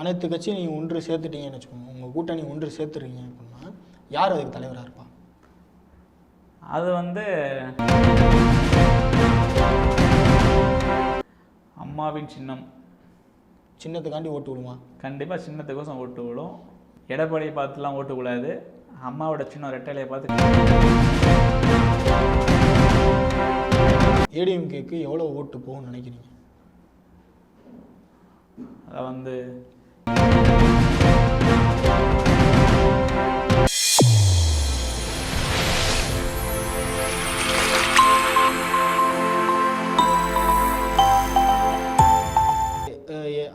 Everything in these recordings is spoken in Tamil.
அனைத்து கட்சியும் நீங்கள் ஒன்று சேர்த்துட்டீங்கன்னு வச்சுக்கோங்க, உங்கள் கூட்டணி ஒன்று சேர்த்துறீங்க அப்படின்னா யார் அதுக்கு தலைவராக இருப்பா? அது வந்து அம்மாவின் சின்னத்துக்காண்டி ஓட்டு விடுமா? கண்டிப்பாக சின்னத்துக்கோசம் ஓட்டு விடும். எடப்பாடியை பார்த்துலாம் ஓட்டுக்கூடாது. அம்மாவோட சின்ன ரெட்டையிலையை பார்த்து. ஏடிஎம்கேக்கு எவ்வளோ ஓட்டு போகும்னு நினைக்கிறீங்க? அதை வந்து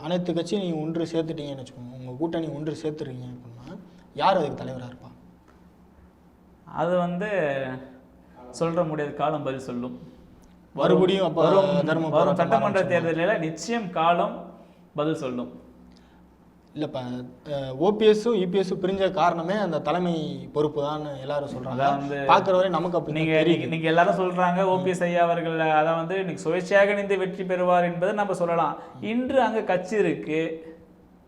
அனைத்து கட்சியும் நீங்கள் ஒன்று சேர்த்துட்டீங்கன்னு வச்சுக்கோங்க, உங்கள் கூட்டணி ஒன்று சேர்த்துறீங்க அப்படின்னா யார் அதுக்கு தலைவராக இருப்பா? அது வந்து சொல்ற முடியாது, காலம் பதில் சொல்லும். மறுபடியும் அப்போ வரும் சட்டமன்ற தேர்தலில் நிச்சயம் காலம் பதில் சொல்லும். இல்லைப்பா, ஓபிஎஸும் இபிஎஸும் பிரிஞ்ச காரணமே அந்த தலைமை பொறுப்பு தான் எல்லாரும் சொல்றாங்க. வந்து பார்க்குற வரை நமக்கு அப்படி நீங்க எல்லாரும் சொல்றாங்க ஓபிஎஸ் ஐயா அவர்கள் அதை வந்து இன்னைக்கு சுயேட்சையாக நின்று வெற்றி பெறுவார் என்பதை நம்ம சொல்லலாம். இன்று அங்கே கட்சி இருக்கு,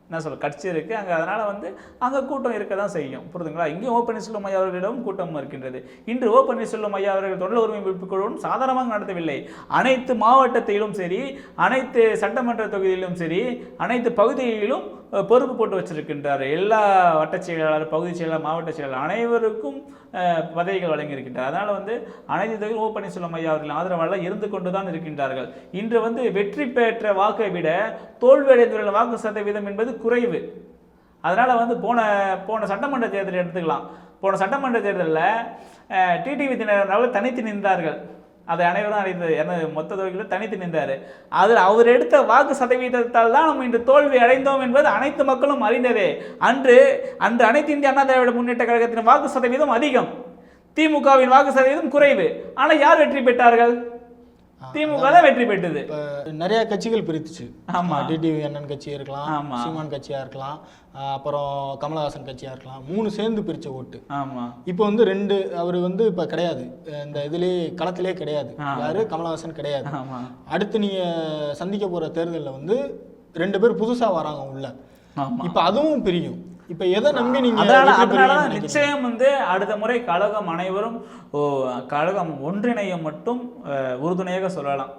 என்ன சொல்ல, கட்சி இருக்குது அங்கே. அதனால் வந்து அங்கே கூட்டம் இருக்க தான் செய்யும், புரிதுங்களா? இங்கேயும் ஓ பன்னீர்செல்வம் ஐயா அவர்களிடம் கூட்டம் இருக்கின்றது. இன்று ஓ பன்னீர்செல்வம் ஐயா அவர்கள் தொழில் உரிமை மீட்புக் குழுவும் சாதாரணமாக நடத்தவில்லை. அனைத்து மாவட்டத்திலும் சரி, அனைத்து சட்டமன்ற தொகுதியிலும் சரி, அனைத்து பகுதிகளிலும் பொறுப்பு போட்டு வச்சிருக்கின்றார். எல்லா வட்டச் செயலாளர், பகுதி செயலாளர், மாவட்ட செயலாளர் அனைவருக்கும் பதவிகள் வழங்கியிருக்கின்றார். அதனால் வந்து அனைத்து தொகுதியும் ஓ பன்னீர்செல்வம் ஐயா அவர்கள் ஆதரவாளர் இருந்து கொண்டு தான் இருக்கின்றார்கள். இன்று வந்து வெற்றி பெற்ற வாக்கை விட தோல்வியடைந்துள்ள வாக்கு சதவீதம் என்பது குறைவு. அதனால் வந்து போன சட்டமன்ற தேர்தலை எடுத்துக்கலாம். போன சட்டமன்ற தேர்தலில் டிடிவி தினகரன் தனித்து நின்றார்கள். அதை அனைவரும் அறிந்தது. மொத்த தொகுதியில் தனித்து நின்றார். அதில் அவர் எடுத்த வாக்கு சதவீதத்தால் தான் நம்ம இன்று தோல்வி அடைந்தோம் என்பது அனைத்து மக்களும் அறிந்ததே. அன்று அனைத்து இந்திய அண்ணா திராவிட முன்னேற்ற கழகத்தின் வாக்கு சதவீதம் அதிகம், திமுகவின் வாக்கு சதவீதம் குறைவு. ஆனால் யார் வெற்றி பெற்றார்கள்? திமுக தான் வெற்றி பெற்றது. நிறைய கட்சிகள் பிரித்துச்சு. ஆமா, டிடிவி அண்ணன் கட்சியா இருக்கலாம், சீமான் கட்சியா இருக்கலாம், அப்புறம் கமலஹாசன் கட்சியா இருக்கலாம். 3 சேர்ந்து பிரிச்ச ஓட்டு. ஆமா, இப்போ வந்து 2 அவர் வந்து இப்ப கிடையாது, இந்த இதுலயே களத்திலே கிடையாது. யாரு? கமலஹாசன் கிடையாது. அடுத்து நீங்க சந்திக்க போற தேர்தலில் வந்து 2 பேர் புதுசா வராங்க உள்ள. இப்ப அதுவும் பிரியும். இப்ப எதை நம்பி நீங்க? அதனாலதான் நிச்சயம் வந்து அடுத்த முறை கழகம் அனைவரும் கழகம் ஒன்றிணைய மட்டும் உறுதுணையாக சொல்லலாம்.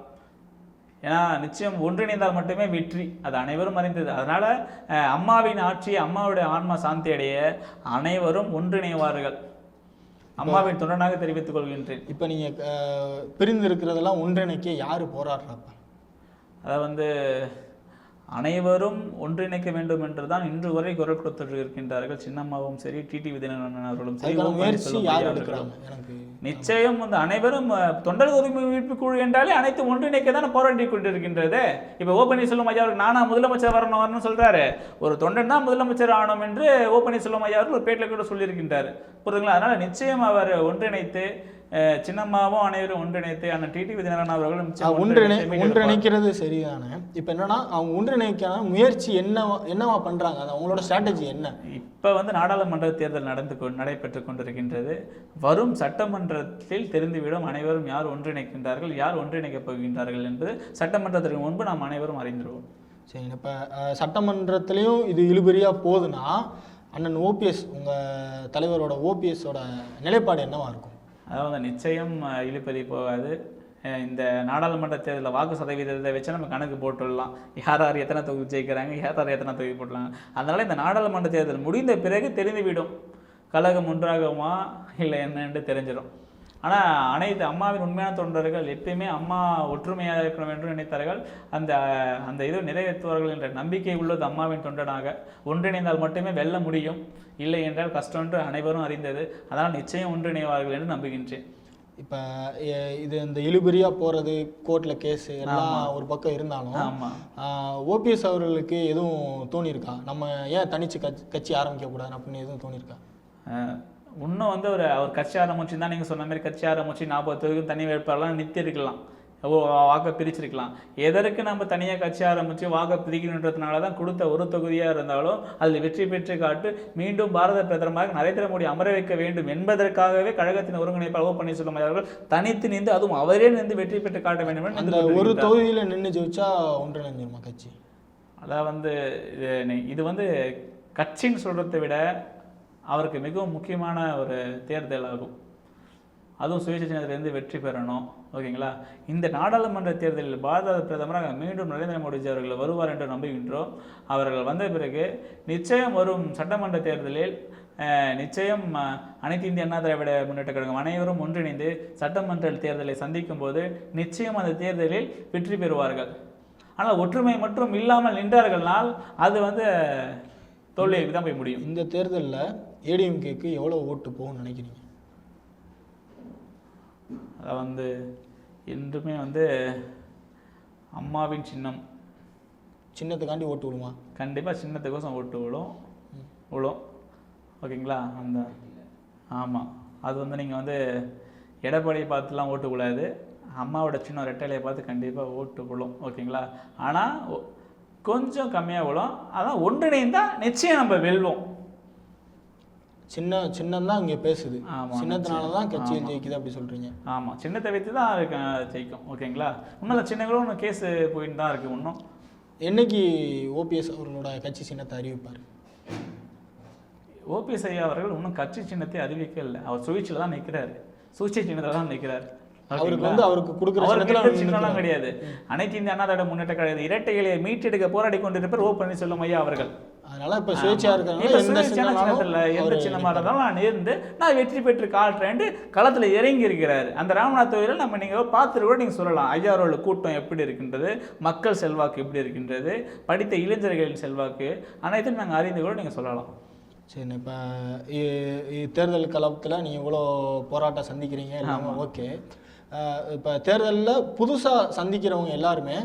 ஏன்னா நிச்சயம் ஒன்றிணைந்தால் மட்டுமே வெற்றி, அது அனைவரும் அறிந்தது. அதனால அம்மாவின் ஆட்சி, அம்மாவுடைய ஆன்மா சாந்தி அடைய அனைவரும் ஒன்றிணைவார்கள். அம்மாவின் தொண்டனாக தெரிவித்துக் கொள்கின்றேன். இப்ப நீங்க பிரிந்து இருக்கிறதெல்லாம் ஒன்றிணைக்க யாரு போராடுறப்ப? அதை வந்து அனைவரும் ஒன்றிணைக்க வேண்டும் என்றுதான் இன்று வரை குரல் கொடுத்து இருக்கின்றார்கள். சின்னம்மாவும் சரி, டிடிவி தினகரன் அவர்களும் சரி. நிச்சயம் வந்து அனைவரும் தொண்டர் உரிமை மீட்பு குழு என்றாலே அனைத்து ஒன்றிணைக்க தானே போராடி கொண்டிருக்கின்றது. இப்போ ஓ பன்னீர்செல்வம் ஐயா அவர்கள் நானா முதலமைச்சர் வரணும்னு சொல்றாரு. ஒரு தொண்டன் தான் முதலமைச்சர் ஆனோம் என்று ஓ பன்னீர்செல்வம் ஐயா அவர்கள் ஒரு பேட்டில் கூட சொல்லியிருக்கின்றார், புரியுதுங்களா? அதனால நிச்சயம் அவர் ஒன்றிணைத்து, சின்னம்மாவும் அனைவரும் ஒன்றிணைத்து, அண்ணன் டிடிவி தினகரன் அவர்களும் ஒன்றிணைக்கிறது சரிதானே. இப்போ என்னன்னா அவங்க ஒன்றிணைக்கான முயற்சி என்னவா பண்றாங்க? அது அவங்களோட ஸ்ட்ராட்டஜி என்ன? இப்போ வந்து நாடாளுமன்ற தேர்தல் நடைபெற்று கொண்டிருக்கின்றது. வரும் சட்டமன்றத்தில் தெரிந்துவிடும் அனைவரும் யார் ஒன்றிணைக்கின்றார்கள், யார் ஒன்றிணைக்கப் போகின்றார்கள் என்பது சட்டமன்றத்திற்கு முன்பு நாம் அனைவரும் அறிந்துடுவோம். சரி, இப்போ சட்டமன்றத்திலையும் இது இழுபறியா போகுதுன்னா அண்ணன் ஓபிஎஸ், உங்கள் தலைவரோட ஓபிஎஸோட நிலைப்பாடு என்னவா இருக்கும்? அதாவது நிச்சயம் இழுபறி போகாது. இந்த நாடாளுமன்ற தேர்தலில் வாக்கு சதவீதத்தை வச்சு நம்ம கணக்கு போட்டுடலாம், யார் எத்தனை தொகுதி ஜெயிக்கிறாங்க, யார் எத்தனை தொகுதி போடலாம். அதனால் இந்த நாடாளுமன்ற தேர்தல் முடிந்த பிறகு தெரிந்துவிடும் கழகம் ஒன்றாகுமா இல்லை என்னன்னு தெரிஞ்சிடும். ஆனால் அனைத்து அம்மாவின் உண்மையான தொண்டர்கள் எப்பயுமே அம்மா ஒற்றுமையாக இருக்கணும் என்று நினைத்தார்கள். அந்த இதை நிறைவேற்றுவார்கள் என்ற நம்பிக்கை உள்ளது அம்மாவின் தொண்டனாக. ஒன்றிணைந்தால் மட்டுமே வெல்ல முடியும், இல்லை என்றால் கஷ்டம் என்று அனைவரும் அறிந்தது. அதனால் நிச்சயம் ஒன்றிணைவார்கள் என்று நம்புகின்றேன். இப்போ இது இந்த இழுபறியாக போகிறது, கோர்ட்டில் கேஸு எல்லாம் ஒரு பக்கம் இருந்தாலும் ஓபிஎஸ் அவர்களுக்கு எதுவும் தோணியிருக்கா? நம்ம ஏன் தனிச்சு கட்சி ஆரம்பிக்கக்கூடாது அப்படின்னு எதுவும் தோணியிருக்கா? இன்னும் வந்து அவர் கட்சி ஆரம்பிச்சு தான் நீங்கள் சொன்ன மாதிரி கட்சி ஆரம்பிச்சு 40 தொகுதிக்கும் தனி வேட்பாளர்லாம் நிறுத்திருக்கலாம், வாக்கை பிரிச்சிருக்கலாம். எதற்கு நம்ம தனியாக கட்சி ஆரம்பித்து வாக்கை பிரிக்கணுன்றதுனால தான் கொடுத்த ஒரு தொகுதியாக இருந்தாலும் அதில் வெற்றி பெற்று காட்டு மீண்டும் பாரத பிரதமராக நரேந்திர மோடி அமர வைக்க வேண்டும் என்பதற்காகவே கழகத்தின் ஒருங்கிணைப்பாளர் ஓ பன்னீர்செல்வம் அவர்கள் தனித்து நின்று, அதுவும் அவரே நின்று வெற்றி பெற்று காட்ட வேண்டும். அந்த ஒரு தொகுதியில் நின்று ஜெயிச்சா ஒன்றிணைஞ்சிருமா கட்சி? அதாவது வந்து இது வந்து கட்சின்னு சொல்கிறத விட அவருக்கு மிகவும் முக்கியமான ஒரு தேர்தல் ஆகும். அதுவும் சுயேட்சை சின்னத்திலிருந்து வெற்றி பெறணும். ஓகேங்களா? இந்த நாடாளுமன்ற தேர்தலில் பாரத பிரதமராக மீண்டும் நரேந்திர மோடிஜி அவர்கள் வருவார் என்று நம்புகின்றோம். அவர்கள் வந்த பிறகு நிச்சயம் வரும் சட்டமன்ற தேர்தலில் நிச்சயம் அனைத்து இந்திய அண்ணா திராவிட முன்னேற்ற கழகம் அனைவரும் ஒன்றிணைந்து சட்டமன்ற தேர்தலை சந்திக்கும் போது நிச்சயம் அந்த தேர்தலில் வெற்றி பெறுவார்கள். ஆனால் ஒற்றுமை மற்றும் இல்லாமல் நின்றார்கள்னால் அது வந்து தோல்விக்கு தான் போய் முடியும். இந்த தேர்தலில் ஏடிஎம்கேக்கு எவ்வளோ ஓட்டு போகும்னு நினைக்கிறீங்க? அதை வந்து என்றுமே வந்து அம்மாவின் சின்னத்துக்காண்டி ஓட்டு விடுமா? கண்டிப்பாக சின்னத்துக்கோசம் ஓட்டு விழும். ஓகேங்களா? அந்த ஆமாம், அது வந்து நீங்கள் வந்து எடப்பாடியை பார்த்துலாம் ஓட்டு விழாது. அம்மாவோட சின்ன ரெட்டைலையை பார்த்து கண்டிப்பாக ஓட்டு விழும். ஓகேங்களா? ஆனால் கொஞ்சம் கம்மியாக விழும். அதான் ஒன்றிணைந்தால் நிச்சயம் நம்ம வெல்வோம். சின்னம்தான் இங்கே பேசுது. சின்னத்தினால தான் கட்சியில் ஜெயிக்குது அப்படி சொல்கிறீங்க? ஆமாம், சின்னத்தை வைத்து தான் ஜெயிக்கும். ஓகேங்களா? இன்னும் சின்னங்களும் ஒன்று கேஸு போயிட்டு தான் இருக்குது. இன்னும் என்னைக்கு ஓபிஎஸ் அவர்களோட கட்சி சின்னத்தை அறிவிப்பார்? ஓபிஎஸ் ஐயா அவர்கள் இன்னும் கட்சி சின்னத்தை அறிவிக்கல. அவர் சுயேட்சையில் தான் நிற்கிறாரு. சுயேட்சை சின்னத்தில் தான் நிற்கிறார். அவருக்கு வந்து அவருக்கு கொடுக்குற சின்னம்லாம் கிடையாது. அனைத்து இந்திய அண்ணா திராவிட முன்னேற்ற கழகம் இரட்டைகளை மீட்டெடுக்க போராடி கொண்டிருப்பார் ஓ பன்னீர்செல்வம் ஐயா அவர்கள். அதனால இப்ப சுயேட்சையா இருக்காங்க. எந்த சின்னமா இருந்தாலும் நான் நேர்ந்து நான் வெற்றி பெற்று காட்டுறேன்ட்டு களத்துல இறங்கி இருக்கிறாரு. அந்த ராமநாத் கோயிலில் நம்ம நீங்க பார்த்துட்டு கூட நீங்க சொல்லலாம் ஐயா அவரோட கூட்டம் எப்படி இருக்கின்றது, மக்கள் செல்வாக்கு எப்படி இருக்கின்றது, படித்த இளைஞர்களின் செல்வாக்கு அனைத்தும் நாங்கள் அறிந்து கூட நீங்க சொல்லலாம். சரி, இப்போ தேர்தல் களத்தில் நீங்கள் இவ்வளோ போராட்டம் சந்திக்கிறீங்க எல்லாமே ஓகே. இப்போ தேர்தலில் புதுசாக சந்திக்கிறவங்க எல்லாருமே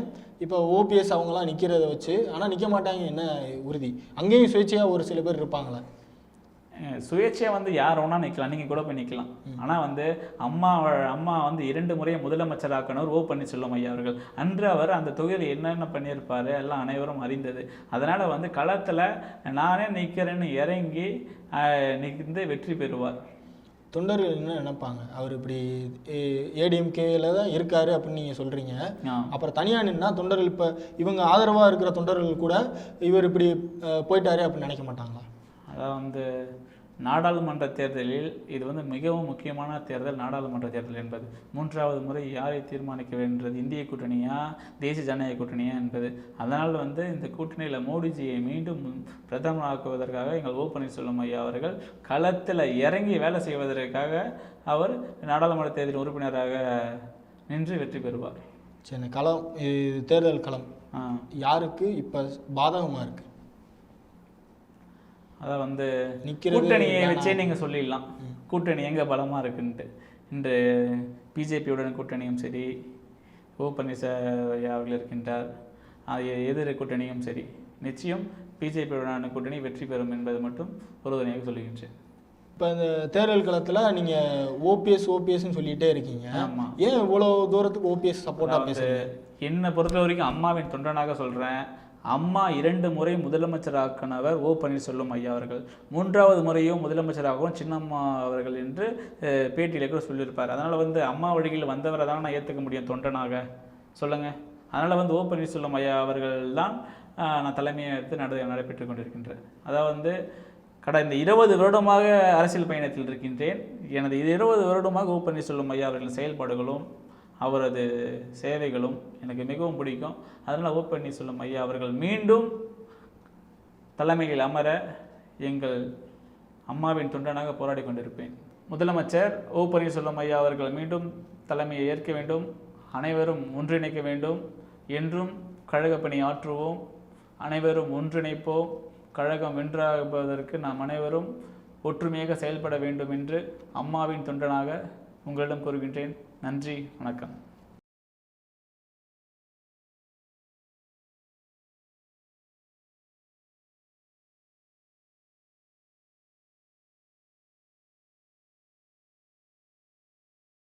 இப்போ ஓபிஎஸ் அவங்களாம் நிற்கிறத வச்சு ஆனால் நிற்க மாட்டாங்க, என்ன உறுதி? அங்கேயும் சுயேட்சையாக ஒரு சில பேர் இருப்பாங்களே. சுயேட்சையாக வந்து யார் வேணா நிற்கலாம், நீங்கள் கூட போய் நிற்கலாம். ஆனால் வந்து அம்மா வந்து 2 முறை முதலமைச்சராக்கணும் ஓ பன்னீர்செல்வம் ஐயா அவர்கள். அன்று அவர் அந்த தொகுதியில் என்னென்ன பண்ணியிருப்பார் எல்லாம் அனைவரும் அறிந்தது. அதனால் வந்து களத்தில் நானே நிற்கிறேன்னு இறங்கி நிற்ந்து வெற்றி பெறுவார். தொண்டர்கள் என்ன நினைப்பாங்க? அவர் இப்படி ஏடிஎம்கேல தான் இருக்காரு அப்படின்னு நீங்கள் சொல்கிறீங்க. அப்புறம் தனியாக நின்னா தொண்டர்கள் இப்போ இவங்க ஆதரவாக இருக்கிற தொண்டர்கள் கூட இவர் இப்படி போயிட்டாரு அப்படின்னு நினைக்க மாட்டாங்களா? அதான் வந்து நாடாளுமன்ற தேர்தலில் இது வந்து மிகவும் முக்கியமான தேர்தல். நாடாளுமன்ற தேர்தல் என்பது 3வது முறை யாரை தீர்மானிக்க வேண்டியது, இந்திய கூட்டணியா தேசிய ஜனநாயக கூட்டணியா என்பது. அதனால் வந்து இந்த கூட்டணியில் மோடிஜியை மீண்டும் பிரதமராக்குவதற்காக எங்கள் ஓ பன்னீர்செல்வம் ஐயா அவர்கள் களத்தில் இறங்கி வேலை செய்வதற்காக அவர் நாடாளுமன்ற தேர்தல் உறுப்பினராக நின்று வெற்றி பெறுவார். சரி, களம் தேர்தல் களம் யாருக்கு இப்போ பாதகமாக இருக்குது? அதான் வந்து கூட்டணியை வச்சே நீங்கள் சொல்லிடலாம் கூட்டணி எங்கே பலமாக இருக்குன்ட்டு. இன்று பிஜேபியுடன் கூட்டணியும் சரி, ஓ பன்னீர்செல்வம் ஐயா அவர்கள் இருக்கின்றார், எதிர் கூட்டணியும் சரி, நிச்சயம் பிஜேபியுடனான கூட்டணி வெற்றி பெறும் என்பது மட்டும் உறுதுணையாக சொல்லுகின்றேன். இப்போ இந்த தேர்தல் களத்தில் நீங்கள் ஓபிஎஸ்ன்னு சொல்லிகிட்டே இருக்கீங்க. ஆமாம், ஏன் இவ்வளோ தூரத்துக்கு ஓபிஎஸ் சப்போர்ட்டாக பேசுகிறீங்க? என்னை பொறுத்த வரைக்கும் அம்மாவின் தொண்டனாக சொல்கிறேன். அம்மா 2 முறை முதலமைச்சராக்கினவர் ஓ பன்னீர்செல்வம் ஐயா அவர்கள். 3வது முறையும் முதலமைச்சராகவும் சின்னம்மா அவர்கள் என்று பேட்டியில கூட சொல்லியிருப்பார். அதனால் வந்து அம்மா வழியில் வந்தவரை தான் நான் ஏற்றுக்க முடியும் தொண்டனாக, சொல்லுங்கள். அதனால் வந்து ஓ பன்னீர்செல்வம் ஐயா அவர்கள் தான் நான் தலைமையை எடுத்து நடைபெற்று கொண்டிருக்கின்றேன். அதாவது வந்து கடந்த 20 வருடமாக அரசியல் பயணத்தில் இருக்கின்றேன். எனது 20 வருடமாக ஓ பன்னீர்செல்வம் ஐயா அவர்களின் செயல்பாடுகளும் அவரது சேவைகளும் எனக்கு மிகவும் பிடிக்கும். அதனால் ஓ பன்னீர்செல்வம் ஐயா அவர்கள் மீண்டும் தலைமையில் அமர எங்கள் அம்மாவின் தொண்டனாக போராடி கொண்டிருப்பேன். முதலமைச்சர் ஓ பன்னீர்செல்வம் ஐயா அவர்கள் மீண்டும் தலைமையை ஏற்க வேண்டும், அனைவரும் ஒன்றிணைக்க வேண்டும், என்றும் கழக பணி ஆற்றுவோம், அனைவரும் ஒன்றிணைப்போம், கழகம் வென்றாகுவதற்கு நாம் அனைவரும் ஒற்றுமையாக செயல்பட வேண்டும் என்று அம்மாவின் தொண்டனாக உங்களிடம் கூறுகின்றேன். நன்றி, வணக்கம்.